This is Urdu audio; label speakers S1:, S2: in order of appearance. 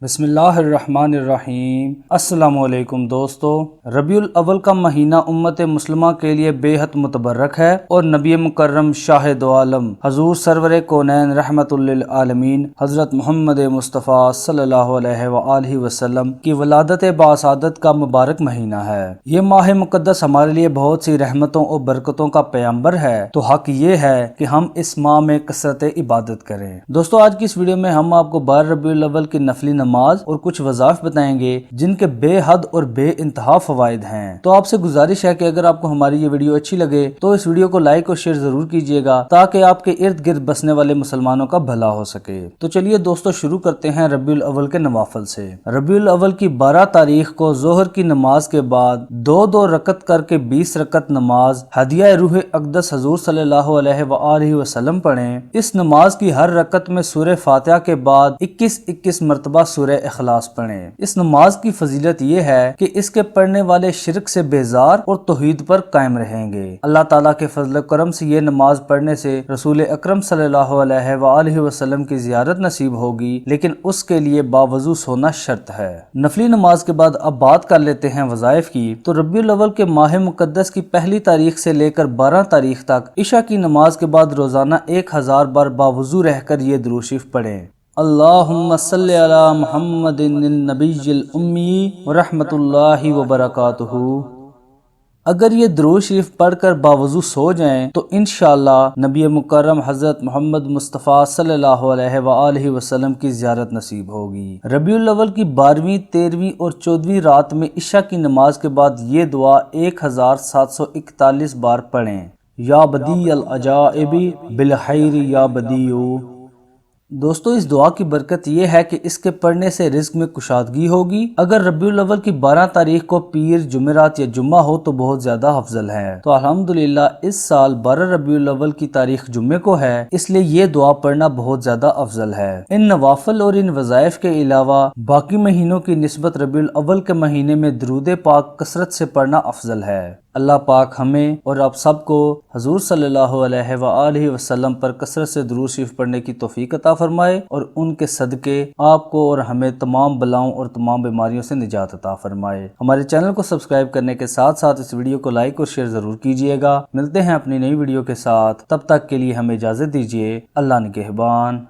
S1: بسم اللہ الرحمن الرحیم۔ السلام علیکم دوستو، ربیع الاول کا مہینہ امت مسلمہ کے لیے بے حد متبرک ہے اور نبی مکرم شاہ دو عالم حضور سرور کونین رحمت للعالمین حضرت محمد مصطفیٰ صلی اللہ علیہ وآلہ وسلم کی ولادت باسعادت کا مبارک مہینہ ہے۔ یہ ماہ مقدس ہمارے لیے بہت سی رحمتوں اور برکتوں کا پیغمبر ہے، تو حق یہ ہے کہ ہم اس ماہ میں کثرت عبادت کریں۔ دوستو، آج کی اس ویڈیو میں ہم آپ کو 12 ربیع الاول کی نفلی نماز اور کچھ وظائف بتائیں گے جن کے بے حد اور بے انتہا فوائد ہیں۔ تو آپ سے گزارش ہے کہ اگر آپ کو ہماری یہ ویڈیو اچھی لگے تو اس ویڈیو کو لائک اور شیئر ضرور کیجیے گا تاکہ آپ کے ارد گرد بسنے والے مسلمانوں کا بھلا ہو سکے۔ تو چلیے دوستو، شروع کرتے ہیں ربیع الاول کے نوافل سے۔ ربیع الاول کی 12 تاریخ کو ظہر کی نماز کے بعد 2 رکعت کر کے 20 رکعت نماز ہدیہ روح اقدس حضور صلی اللہ علیہ وآلہ وسلم پڑھیں۔ اس نماز کی ہر رکعت میں سورہ فاتحہ کے بعد 21 مرتبہ سورہ اخلاص پڑھیں۔ اس نماز کی فضیلت یہ ہے کہ اس کے پڑھنے والے شرک سے بیزار اور توحید پر قائم رہیں گے۔ اللہ تعالیٰ کے فضل و کرم سے یہ نماز پڑھنے سے رسول اکرم صلی اللہ علیہ وآلہ وسلم کی زیارت نصیب ہوگی، لیکن اس کے لیے باوضو سونا شرط ہے۔ نفلی نماز کے بعد اب بات کر لیتے ہیں وظائف کی۔ تو ربیع الاول کے ماہ مقدس کی پہلی تاریخ سے لے کر 12 تاریخ تک عشاء کی نماز کے بعد روزانہ 1000 بار باوضو رہ کر یہ درود شریف پڑھیں۔ اللہم صلی علی محمد النبی الامی ورحمۃ اللہ وبرکاتہ۔ اگر یہ درود شریف پڑھ کر باوضو سو جائیں تو انشاءاللہ نبی مکرم حضرت محمد مصطفیٰ صلی اللہ علیہ وآلہ وسلم کی زیارت نصیب ہوگی۔ ربیع الاول کی 12ویں، 13ویں اور 14ویں رات میں عشاء کی نماز کے بعد یہ دعا 1741 بار پڑھیں۔ یا بدیع العجائب بالخیر یا بدیع۔ دوستو، اس دعا کی برکت یہ ہے کہ اس کے پڑھنے سے رزق میں کشادگی ہوگی۔ اگر ربیع الاول کی 12 تاریخ کو پیر، جمعرات یا جمعہ ہو تو بہت زیادہ افضل ہے۔ تو الحمدللہ اس سال 12 ربیع الاول کی تاریخ جمعے کو ہے، اس لیے یہ دعا پڑھنا بہت زیادہ افضل ہے۔ ان نوافل اور ان وظائف کے علاوہ باقی مہینوں کی نسبت ربیع الاول کے مہینے میں درود پاک کثرت سے پڑھنا افضل ہے۔ اللہ پاک ہمیں اور آپ سب کو حضور صلی اللہ علیہ وآلہ وسلم پر کثرت سے درود شریف پڑھنے کی توفیق عطا فرمائے اور ان کے صدقے آپ کو اور ہمیں تمام بلاؤں اور تمام بیماریوں سے نجات عطا فرمائے۔ ہمارے چینل کو سبسکرائب کرنے کے ساتھ ساتھ اس ویڈیو کو لائک اور شیئر ضرور کیجیے گا۔ ملتے ہیں اپنی نئی ویڈیو کے ساتھ، تب تک کے لیے ہمیں اجازت دیجیے۔ اللہ نگہبان۔